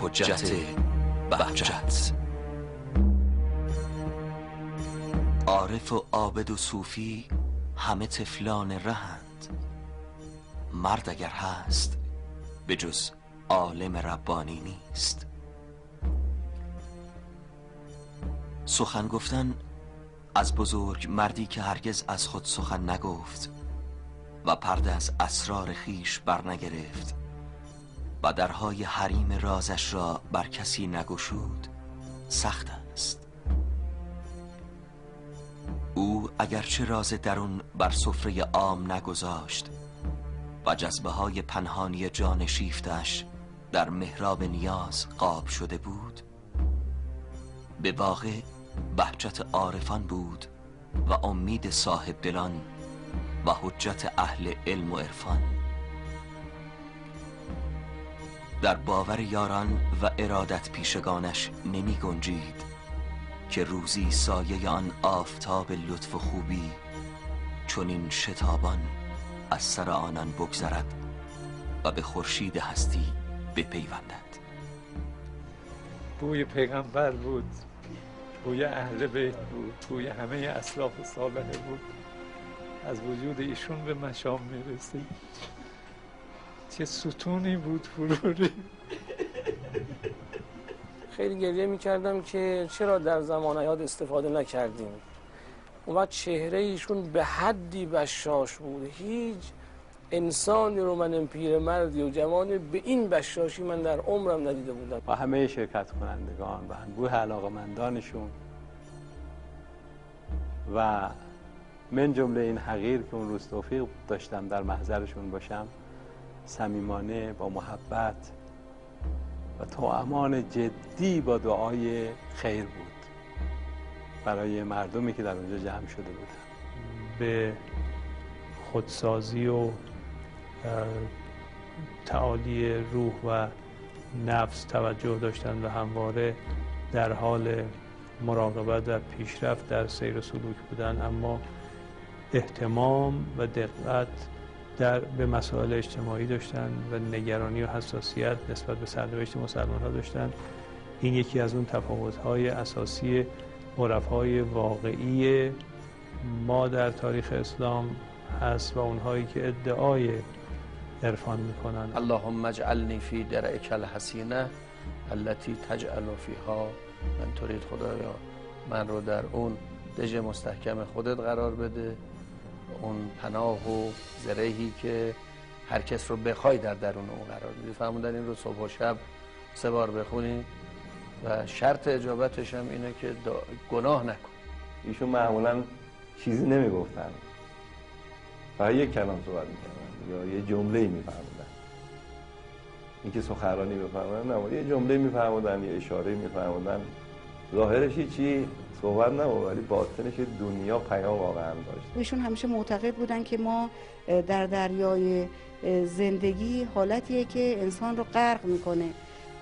حجت بهجت. عارف و عابد و صوفی همه طفلان رهند، مرد اگر هست به جز عالم ربانی نیست. سخن گفتن از بزرگ مردی که هرگز از خود سخن نگفت و پرده از اسرار خیش بر نگرفت و درهای حریم رازش را بر کسی نگشود سخت است. او اگرچه راز درون بر سفره عام نگذاشت و جذبه های پنهانی جان شیفتش در محراب نیاز قاب شده بود، به واقع بهجت عارفان بود و امید صاحب دلان و حجت اهل علم و عرفان. در باور یاران و ارادت پیشگانش نمی گنجید که روزی سایه آن آفتاب لطف و خوبی چنین شتابان از سر آنان بگذرد و به خورشید هستی بپیوندد. بوی پیغمبر بود، بوی اهل بیت بود، بوی همه اسلاف صالحه بود. از وجود ایشون به مشام میرسید. چه ستونی بود فروری. خیلی گریه میکردم که چرا در زمان حیات استفاده نکردیم. اون وقت چهره ایشون به حدی بشاش بود. هیچ انسانی رو من پیرمردی و جوانی به این بشاشی من در عمرم ندیده بودم. و همه شرکت کنندگان و انبوه علاقه‌مندانشون و من جمله این حقیر که اون روز توفیق داشتم در محضرشون باشم، صمیمانه با محبت و توامان جدی با دعای خیر بود برای مردمی که در اونجا جمع شده بودن. به خودسازی و تعالی روح و نفس توجه داشتن و همواره در حال مراقبت و پیشرفت در سیر و سلوک بودن، اما اهتمام و دقت به مسائل اجتماعی داشتن و نگرانی و حساسیت نسبت به سرنوشت مسلمان ها داشتن. این یکی از اون تفاوت‌های اساسی عرفای واقعی ما در تاریخ اسلام هست و اونهایی که ادعای عرفان میکنن. اللهم اجعلنی فی درعک الحسینه التي تجعل فیها من ترید. خدایا من رو در اون دژ مستحکم خودت قرار بده، اون پناه و زرهی که هر کس رو بخوای در درون اون قرار بدی. فرمودن این رو صبح و شب 3 بار بخونی و شرط اجابتش هم اینه که گناه نکن. ایشون معمولا چیزی نمیگفتن، فقط یک کلام صحبت میکردن یا یه جمله میفرمودن. اینکه سخنرانی بفرمودن نه، یه جمله میفرمودن، یه اشاره میفرمودن، ظاهرش چی صحبت نبود ولی باطنش دنیا پیام واقعا داشت. ایشون همیشه معتقد بودن که ما در دریای زندگی حالتیه که انسان رو غرق میکنه،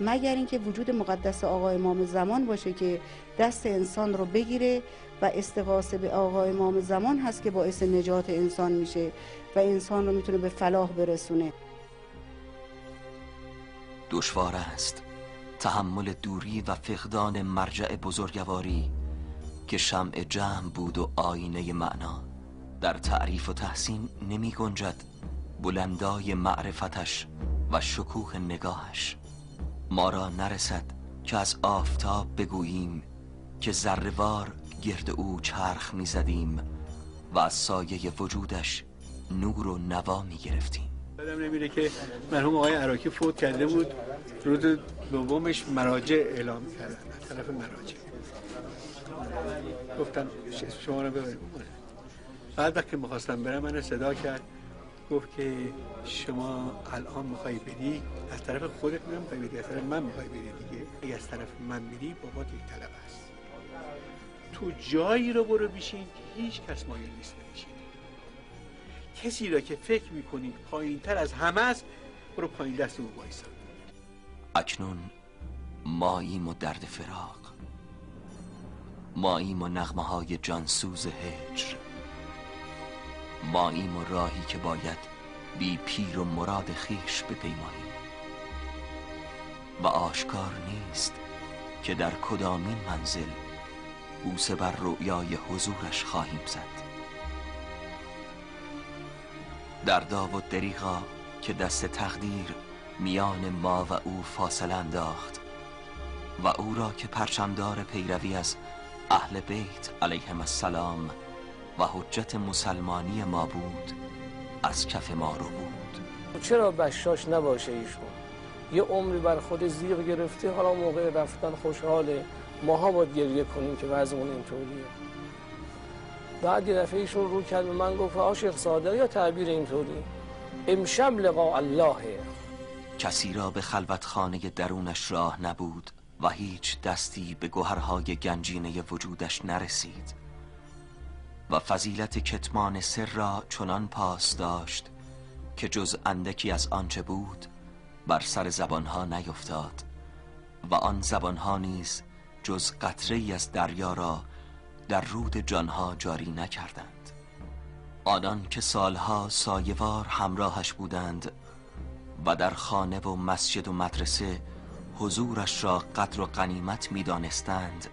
مگر اینکه وجود مقدس آقا امام زمان باشه که دست انسان رو بگیره و استغاثه به آقا امام زمان هست که باعث نجات انسان میشه و انسان رو میتونه به فلاح برسونه. دشوار است تحمل دوری و فقدان مرجع بزرگواری که شمع جمع بود و آینه معنا. در تعریف و تحسین نمی گنجد بلندای معرفتش و شکوه نگاهش. ما را نرسد که از آفتاب بگوییم که ذره‌وار گرد او چرخ می زدیم و از سایه وجودش نور و نوا می گرفتیم. یادم نمیره که مرحوم آقای عراقی فوت کرده بود، روز دومش مراجع اعلام کردن از طرف مراجع. گفتم شما رو ببرید. بعد وقتی می‌خواستم برم من صدا کرد، گفت که شما الان می‌خوای بری، از طرف خودت نمی‌خوای بری، از طرف من می‌خوای بری دیگه. اگه از طرف من بری بابات یک طلب است. تو جایی رو برو بشین که هیچ کس مایل نیست بشین. کسی را که فکر می‌کنی پایین‌تر از همه است، برو پایین دست او وایسا. اکنون ماییم و درد فراق، ماییم و نغمه‌های جانسوز هجر، ماییم و راهی که باید بی پیر و مراد خیش بپیماییم. و آشکار نیست که در کدامین منزل بوسه بر رؤیای حضورش خواهیم زد. دردا و دریغا که دست تقدیر میان ما و او فاصله انداخت و او را که پرچمدار پیروی از اهل بیت علیهم السلام و حجت مسلمانی ما بود از کف ما رو بود. چرا بشاش نباشه ایشون؟ یه عمری بر خود زیغ گرفته، حالا موقع رفتن خوشحاله، ماها باید گریه کنیم که وضعمون اینطوریه. بعد یه دفعه ایشون رو کرد به من گفت عاشق صادق یا تعبیر اینطوری امشب لقاء الله. کسی را به خلوتخانه درونش راه نبود و هیچ دستی به گوهرهای گنجینه وجودش نرسید و فضیلت کتمان سر را چنان پاس داشت که جز اندکی از آنچه بود بر سر زبانها نیفتاد و آن زبانها نیز جز قطره‌ای از دریا را در رود جانها جاری نکردند. آنان که سالها سایه‌وار همراهش بودند و در خانه و مسجد و مدرسه حضورش را قدر و غنیمت می دانستند،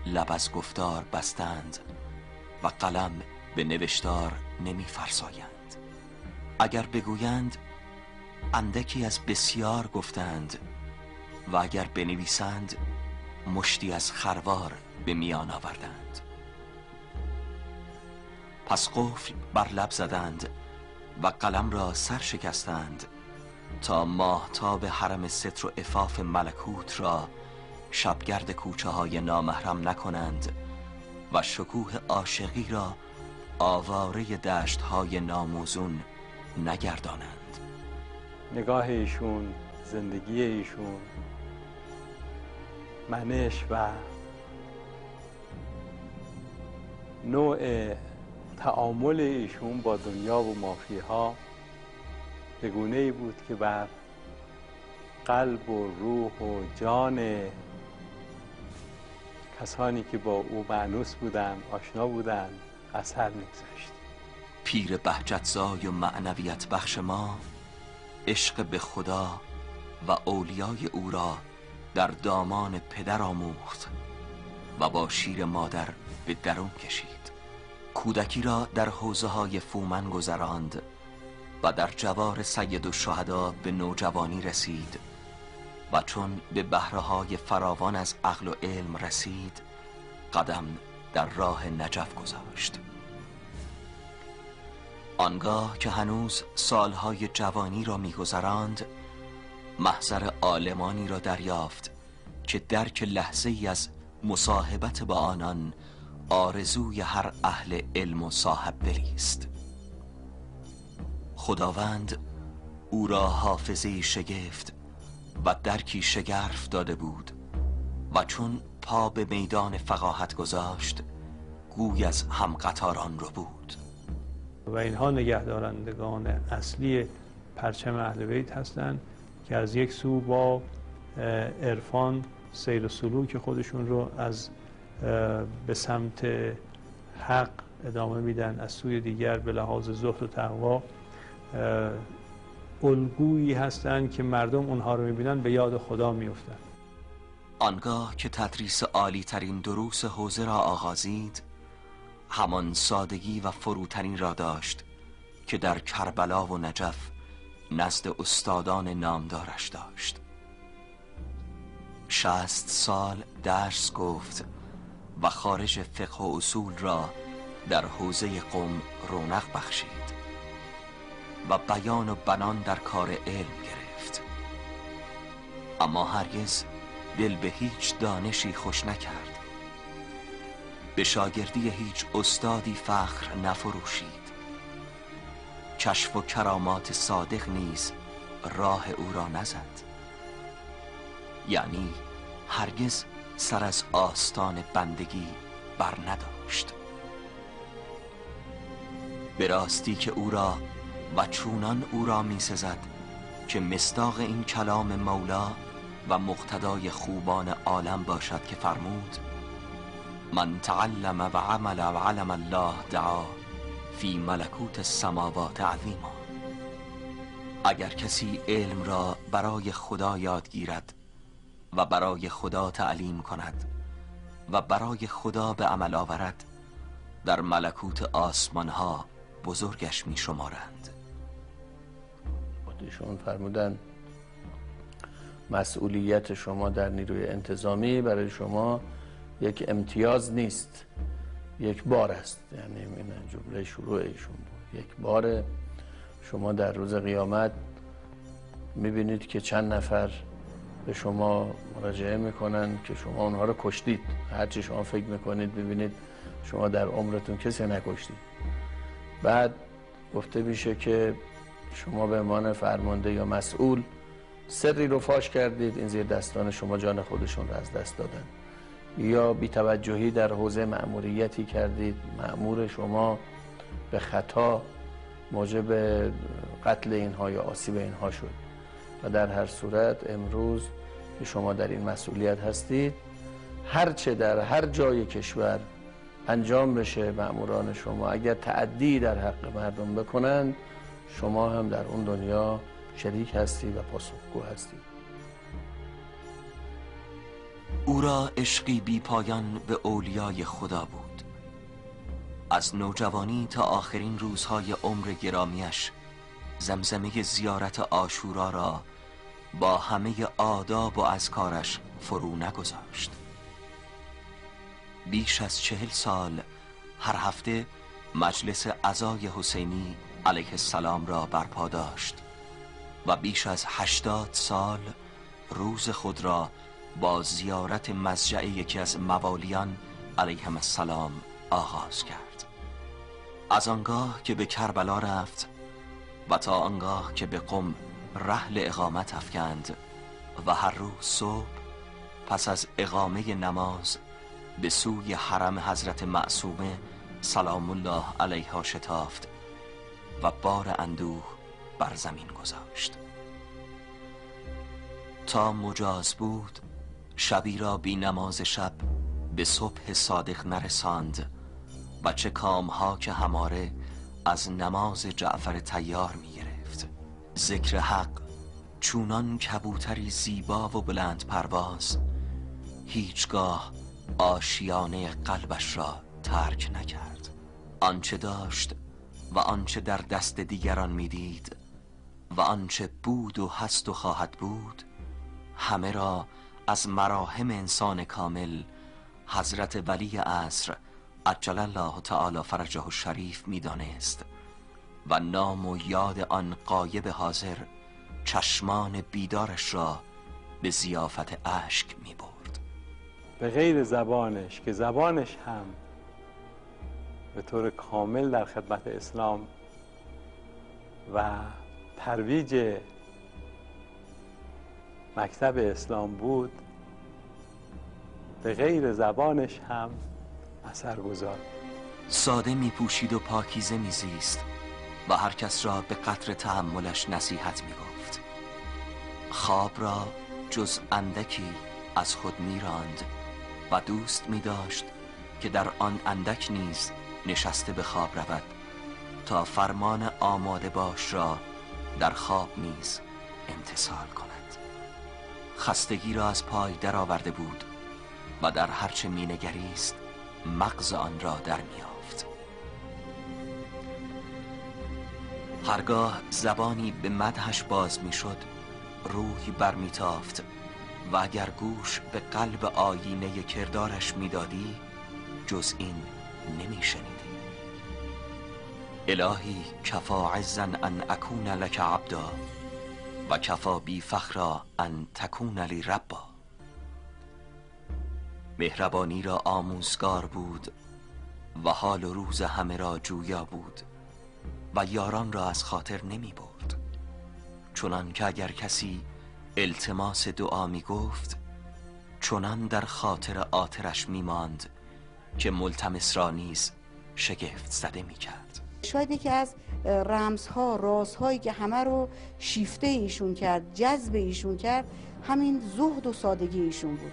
لب از گفتار بستند و قلم به نوشتار نمی فرسایند. اگر بگویند اندکی از بسیار گفتند و اگر بنویسند مشتی از خروار به میان آوردند. پس قفل بر لب زدند و قلم را سر شکستند تا ماهتاب حرم ستر و عفاف ملکوت را شبگرد کوچه های نامحرم نکنند و شکوه عاشقی را آواره دشت های ناموزون نگردانند. نگاه ایشون، زندگی ایشون، منش و نوع تعامل ایشون با دنیا و مافیها به گونه‌ای بود که بر قلب و روح و جان کسانی که با او مانوس بودند، آشنا بودند، اثر می‌گذاشت. پیر بهجتزای و معنویت بخش ما عشق به خدا و اولیای او را در دامان پدر آموخت و با شیر مادر به درون کشید. کودکی را در حوزه های فومن گذراند و در جوار سید الشهدا به نوجوانی رسید و چون به بحرهای فراوان از عقل و علم رسید قدم در راه نجف گذاشت. آنگاه که هنوز سالهای جوانی را می‌گذراند محضر عالمانی را دریافت که درک لحظه ای از مصاحبت با آنان آرزوی هر اهل علم و صاحب دلی است. خداوند او را حافظه شگفت و درکی شگرف داده بود و چون پا به میدان فقاهت گذاشت گوی از همقطاران رو بود. و اینها نگهدارندگان اصلی پرچم اهل بیت هستند که از یک سو با عرفان سیر و سلوک خودشون رو از به سمت حق ادامه میدن، از سوی دیگر به لحاظ زهد و تقوا الگویی هستند که مردم اونها رو میبینن به یاد خدا میفتن. آنگاه که تدریس عالی ترین دروس حوزه را آغازید همان سادگی و فروترین را داشت که در کربلا و نجف نزد استادان نامدارش داشت. 60 سال درس گفت و خارج فقه و اصول را در حوزه قم رونق بخشید و بیان و بنان در کار علم گرفت، اما هرگز دل به هیچ دانشی خوش نکرد. به شاگردی هیچ استادی فخر نفروشید. کشف و کرامات صادق نیز راه او را نزد، یعنی هرگز سر از آستان بندگی بر نداشت. به راستی که او را و چونان او را می سزد که مصداق این کلام مولا و مقتدای خوبان عالم باشد که فرمود: من تعلم و عمل و علم الله دعا فی ملکوت السماوات عظیما. اگر کسی علم را برای خدا یاد گیرد و برای خدا تعلیم کند و برای خدا به عمل آورد، در ملکوت آسمان ها بزرگش می شمارند. خودشون فرمودن مسئولیت شما در نیروی انتظامی برای شما یک امتیاز نیست، یک بار است. یعنی این جمله شروع ایشون بود. یک بار شما در روز قیامت میبینید که چند نفر به شما مراجعه میکنن که شما اونها رو کشتید. هرچی شما فکر میکنید ببینید شما در عمرتون کسی نکشتید. بعد گفته میشه که شما به عنوان فرمانده یا مسئول سری رو فاش کردید، این زیر دستان شما جان خودشون رو از دست دادن. یا بی‌توجهی در حوزه مأموریتی کردید، مأمور شما به خطا موجب قتل اینها یا آسیب اینها شد. و در هر صورت امروز که شما در این مسئولیت هستید، هرچه در هر جای کشور انجام بشه، مأموران شما اگر تعدی در حق مردم بکنند، شما هم در اون دنیا شریک هستید و پاسخگو هستید. او را عشقی بی پایان به اولیای خدا بود. از نوجوانی تا آخرین روزهای عمر گرامیش زمزمه زیارت عاشورا را با همه آداب و اذکارش فرو نگذاشت. بیش از 40 سال هر هفته مجلس عزای حسینی علیه السلام را برپا داشت و بیش از 80 سال روز خود را با زیارت مضجع یکی از موالیان علیهم السلام آغاز کرد. از آنگاه که به کربلا رفت و تا آنگاه که به قم رحل اقامت افکند و هر روز صبح پس از اقامه نماز به سوی حرم حضرت معصومه سلام الله علیها شتافت و بار اندوه بر زمین گذاشت. تا مجاز بود شبی را بی نماز شب به صبح صادق نرساند و چه کامها که هماره از نماز جعفر طیار می گرفت. ذکر حق چونان کبوتری زیبا و بلند پرواز هیچگاه آشیانه قلبش را ترک نکرد. آنچه داشت و آنچه در دست دیگران میدید و آنچه بود و هست و خواهد بود، همه را از مراهم انسان کامل حضرت ولی عصر عجل الله تعالی فرجه الشریف میدانست و نام و یاد آن غایب حاضر چشمان بیدارش را به ضیافت اشک می برد. به غیر زبانش که زبانش هم به طور کامل در خدمت اسلام و ترویج مکتب اسلام بود، به غیر زبانش هم اثرگذار. ساده می پوشید و پاکیزه می زیست و هر کس را به قدر تحملش نصیحت می گفت. خواب را جز اندکی از خود می راند و دوست می داشت که در آن اندک نیز نشسته به خواب رود تا فرمان آماده باش را در خواب نیز امتثال کند. خستگی را از پای درآورده بود و در هرچه می نگریست مغز آن را در می یافت. هرگاه زبانی به مدحش باز می شد روحی بر می تافت و اگر گوش به قلب آیینه کردارش می دادی جز این نمی شنیدی. الهی کفا عزا ان اکون لک عبدا و کفا بی فخرا ان تکون لی ربا. مهربانی را آموزگار بود و حال و روز همه را جویا بود و یاران را از خاطر نمی برد، چنان که اگر کسی التماس دعا می گفت چنان در خاطر آترش می ماند که ملتمس را نیز شگفت زده می کرد. شاید یکی از رمزها، رازهایی که همه رو شیفته ایشون کرد، جذب ایشون کرد، همین زهد و سادگی ایشون بود.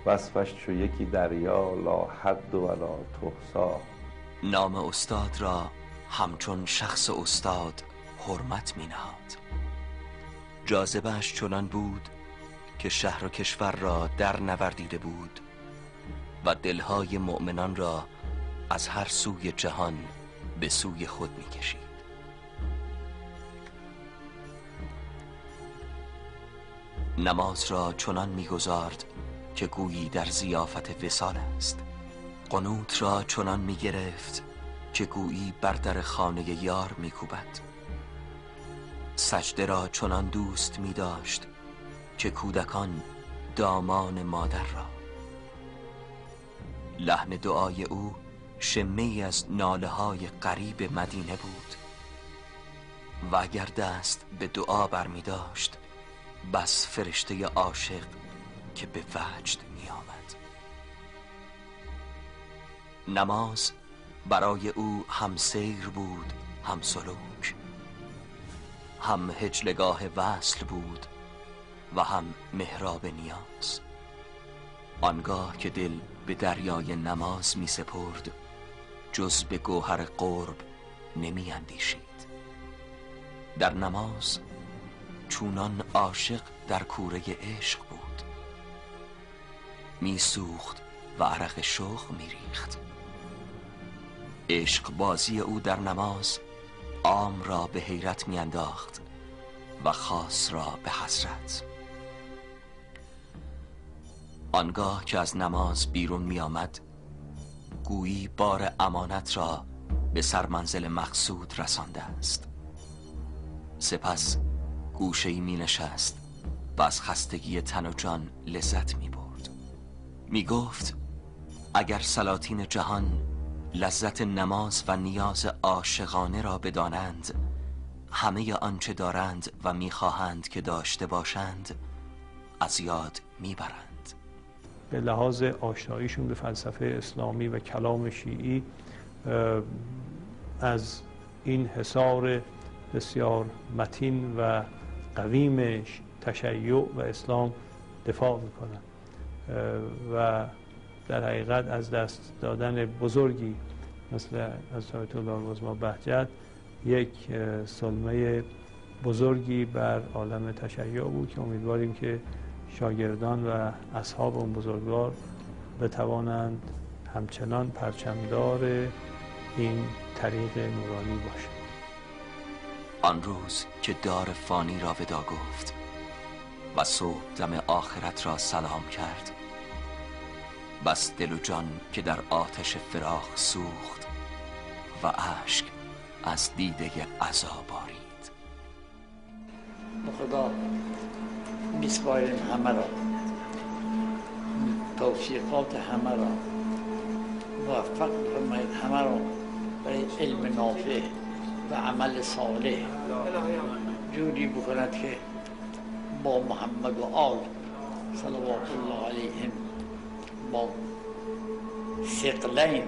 وصفش چو یکی دریا لا حد ولا تحصا. نام استاد را همچون شخص استاد حرمت می نهاد. جاذبه‌اش چنان بود که شهر و کشور را در نوردیده بود و دلهای مؤمنان را از هر سوی جهان به سوی خود می کشید. نماز را چنان می گذارد که گویی در ضیافت وصال است. قنوت را چنان می گرفت که گویی بر در خانه یار می کوبد. سجده را چنان دوست می داشت که کودکان دامان مادر را. لحن دعای او شمه‌ای از ناله های غریب مدینه بود و اگر دست به دعا بر می داشت بس فرشته عاشق که به وجد می آمد. نماز برای او هم سیر بود، هم سلوک، هم هجلگاه وصل بود و هم محراب نیاز. آنگاه که دل به دریای نماز می سپرد جز به گوهر قرب نمی اندیشید. در نماز چونان عاشق در کوره عشق بود، می سوخت و عرق شوق می ریخت. عشق بازی او در نماز عام را به حیرت می انداخت و خاص را به حسرت. آنگاه که از نماز بیرون می آمد گویی بار امانت را به سرمنزل مقصود رسانده است. سپس گوشه‌ای می نشست و از خستگی تن و جان لذت می برد. می گفت اگر سلاطین جهان لذت نماز و نیاز عاشقانه را بدانند، همه آنچه دارند و می خواهند که داشته باشند از یاد می برند. به لحاظ آشناییشون به فلسفه اسلامی و کلام شیعی از این حصار بسیار متین و قویم تشیع و اسلام دفاع میکنن و در حقیقت از دست دادن بزرگی مثل حضرت آیت الله العظمی بهجت یک صدمه بزرگی بر عالم تشیع بود که امیدواریم که شاگردان و اصحاب اون بزرگوار بتوانند همچنان پرچمدار این طریق نورانی باشند. آن روز که دار فانی را ودا گفت و صبح دم آخرت را سلام کرد، بس دل و جان که در آتش فراق سوخت و اشک از دیده عزا بارید. خدا میسپاریم همه را، توفیقات همه را، موفق فرمایید همه را برای علم نافع و عمل صالح. جوری بکند که با محمد و آل صلوات الله علیهم با ثقلین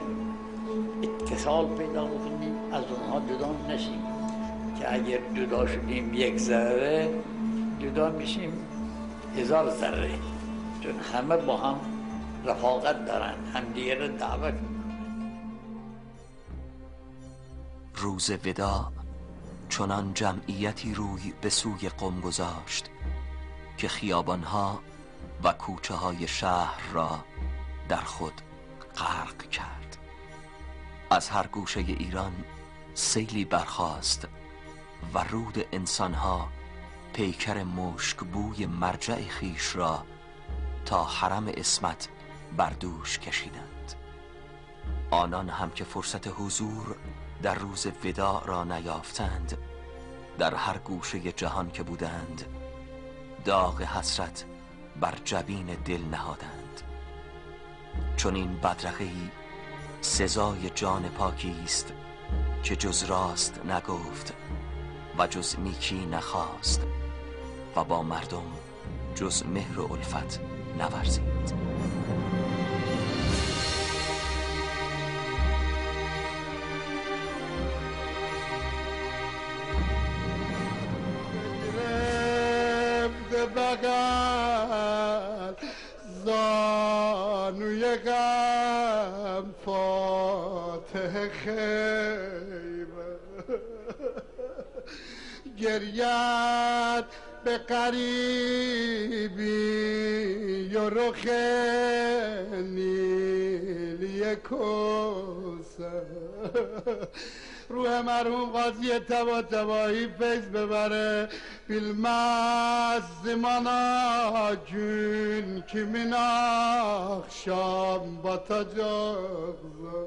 اتصال پیدا کنیم، از اونها جدا نشیم که اگر جدا شدیم یک ذره جدا میشیم 1000 ذره، چون همه با هم رفاقت دارن، همدیگه را دعوت میکنن. روز ودا چنان جمعیتی روی به سوی قم گذاشت که خیابانها و کوچه های شهر را در خود غرق کرد. از هر گوشه ایران سیلی برخاست و رود انسانها پیکر مشک بوی مرجع خیش را تا حرم عصمت بر دوش کشیدند. آنان هم که فرصت حضور در روز وداع را نیافتند، در هر گوشه جهان که بودند داغ حسرت بر جبین دل نهادند. چون این بدرقه‌ای سزای جان پاکی است که جز راست نگفت و جز نیکی نخواست و با مردم جز مهر و الفت نورزید. بغل زانوی غم فاتح خیمه گریت به قریبی و رخ نیلی کوسر روح مرحوم قاضی طباطبایی فیض ببره bilmez gün kimin akşam batacaksa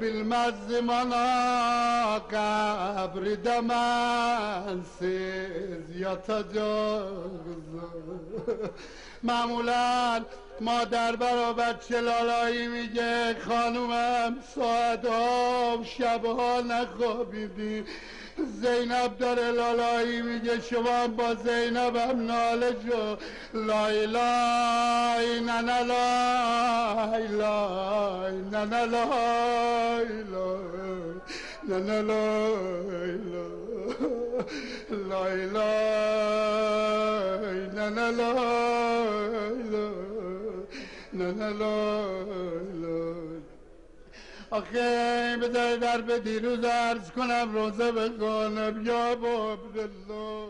bilmez zamana kabri demensiz yatacaksa معمولا مادر برا بچه لالایی میگه خانومم ساعتها شبها نخوابیدی زینب داره لالایی میگه شما با زینبم ناله شو لای لای ننه لای لای ننه لای لای ننه لای لای لای ننه لای ننه لای آخه بذار در به دیروز عرض کنم روزه بخونم یا با عبدالله